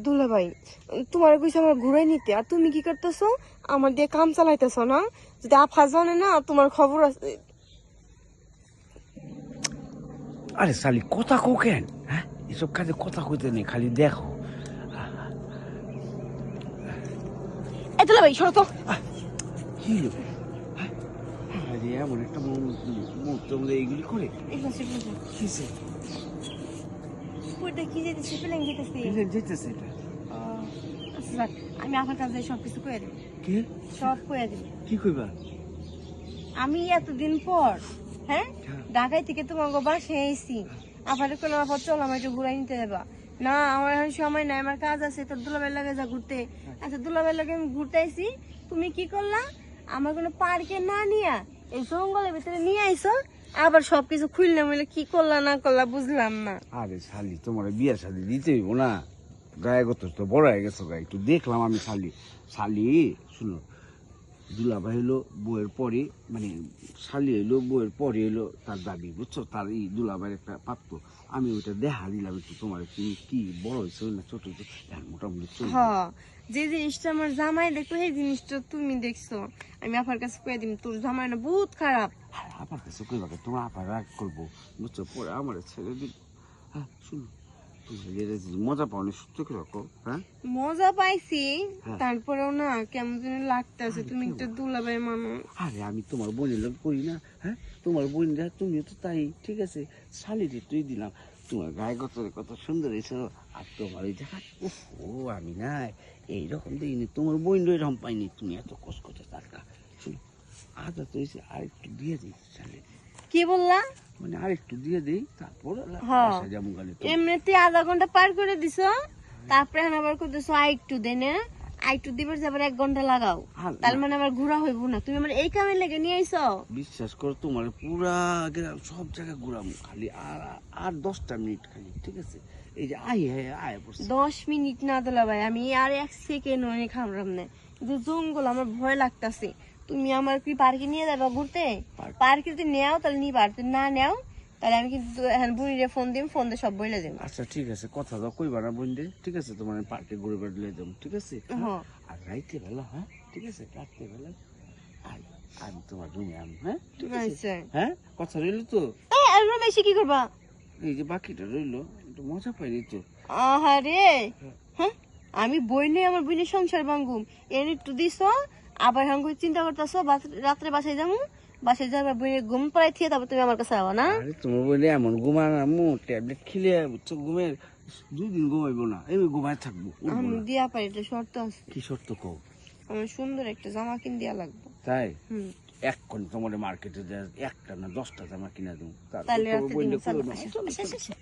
দুলা ভাই, তোমার কইছে আমার ঘুরাই নিতে, আর তুমি কি করতেছো? আমার দিয়ে কাম চালাইতেছো না? যদি আফা জানে না তোমার খবর আছে। আরে শালি কথা কো কেন? হ্যাঁ, এসব কাজে কথা কইতে নেই, খালি দেখো। এ দুলা ভাই সরো তো। কি হলো? হ্যাঁ? আরে এমন একটা মুহূর্ত মধ্যে এইগুলি করে কিসে ওইটা কি যেতেছে? প্লেন যেতেছে। যেতেছে এটা। আচ্ছা যাক, আমি আপনার কাছে সবকিছু কয়ে দেব। কে? সব কয়ে দেব। কি কইবা? আমি এতদিন পর হ্যাঁ ঢাকায় থেকে তোমার বাসায় এসেছি, আবার কোনো আবার চল আমার একটু ঘুরাই নিতে দেবা। না আমার এখন সময় নাই, আমার কাজ আছে, তোর দুলাবের লাগে যা ঘুরতে। আচ্ছা দুলাবের লাগে আমি ঘুরতে আইছি, তুমি কি করলা? আমার কোনো পার্কে না নিয়া এই জঙ্গলের ভিতরে নিয়ে আইছো, আবার সবকিছু খুললে মিলে কি করলা না করলা বুঝলাম না। আরে শালি তোমার বিয়ের শাদি দিতে হইব না? গায়ে গত তো বড় হয়ে গেছো, গায়ে একটু দেখলাম আমি। শালি শালি শুনো, দুলাভাই হইলো বউয়ের পরে, মানে শালি হইলো বউয়ের পরে হইলো তার দাবি, বুঝছো? তার এই দুলাভাইয়ের একটা পাত্র, আমি ওইটা দেখা দিলাম একটু তোমার। তুমি কি বড় হয়েছে না ছোট হয়েছে মোটামুটি চলবে। হ্যাঁ, যে জিনিসটা আমার জামাই দেখলো সেই জিনিসটা তুমি দেখছো। আমি আপনার কাছে কয়ে দিম তোর জামাই না বহুত খারাপ। আপার কাছে কইবা তোমার আপা রাগ করবো, বুঝছো? পরে আমার ছেড়ে দিল। হ্যাঁ শুনো, মজা পাওনি সত্য করে রাখো। হ্যাঁ মজা পাইছি, হ্যাঁ। তারপরেও না কেমন যেন লাগতেছে। তুমি একটা দুলাভাই মানুষ। আরে আমি তোমার বোনের লোক করি না? হ্যাঁ, তোমার বোনরা তুমিও তো তাই, ঠিক আছে? শালিরে তুই দিলাম, তোমার গায়ে কত সুন্দর হয়েছে। আর তোমার ওই দেখা ও আমি না এইরকম দিইনি, তোমার বোন এরকম পাইনি। তুমি এত কষ্ট করতে টাকা শুনো, আদা তো হয়েছে, আরেকটু দিয়ে দিই শালি। কি বললা? মানে আরেকটু দিয়ে দিই, তারপর হ্যাঁ, যেমন গালে এমনিতে আধা ঘন্টা পার করে দিছো, তারপরে আবার করতেছো আরেকটু দেন। আরেকটু দিবার যাবার 1 ঘন্টা লাগাও, তার মানে আমার ঘোরা হইব না। তুমি আমার এই কামে লেগে নিয়ে আইছো। বিশ্বাস করো, তোমার পুরা গ্রাম সব জায়গায় ঘুরাম, খালি আর 10টা মিনিট খালি, ঠিক আছে? এই যে আয় পড়ছে। 10 মিনিট না দুলা ভাই, আমি আর 1 সেকেন্ড অনেক খামরাম না, কিন্তু জঙ্গল আমার ভয় লাগতাছে। তুমি আমার কি পার্কে নিয়ে যাবা ঘুরতে? পার্কে যদি নেও তাহলে নিবা, আর যদি না নেও তাহলে আমি কিন্তু এখন বুড়িরে ফোন দিম, ফোন দিয়ে সব বলে দিম। আচ্ছা ঠিক আছে, কথা দাও কইবা না বোন রে, ঠিক আছে? তোমার পার্কে ঘুরে বেড়ালে যাবো, ঠিক আছে? হ্যাঁ। আর রাইতে বেলা, হ্যাঁ ঠিক আছে, রাত্রে বেলা আমি তোমার রুমে আম, হ্যাঁ ঠিক আছে? আচ্ছা। হ্যাঁ কথা রইলো তো? এই আর রুমে এসে কি করবা? এই যে বাকিটা রইলো, একটু মজা পাইনি তো। আহারে, হ্যাঁ আমি বই নেই, আমার বইনের সংসার ভাঙ্গুম এর একটু দিছ, আবার হাঙ্গু চিন্তা করতেছো রাত্রে বাসায় যাবো, বাসায় যাবার বইনের ঘুম পাড়াই থিয়ে তারপর তুমি আমার কাছে আবা না? আরে তোমার বইলে এমন ঘুমান, আম্মু ট্যাবলেট খেলে বুঝছো, ঘুমের 2 দিন ঘুমাইবো না, আমি ঘুমায় থাকবো। আমি দিয়া পারি, এটা শর্ত আছে। কি শর্ত কও? আমার সুন্দর একটা জামা কিন দিয়া লাগবে। তাই? হুম, এখন তোমার মার্কেটে একটা না 10টা জামা কিনা দেবো, তাহলে তারপর রাতে দিন বইলে চলো। করো না। আচ্ছা, আচ্ছা, আচ্ছা।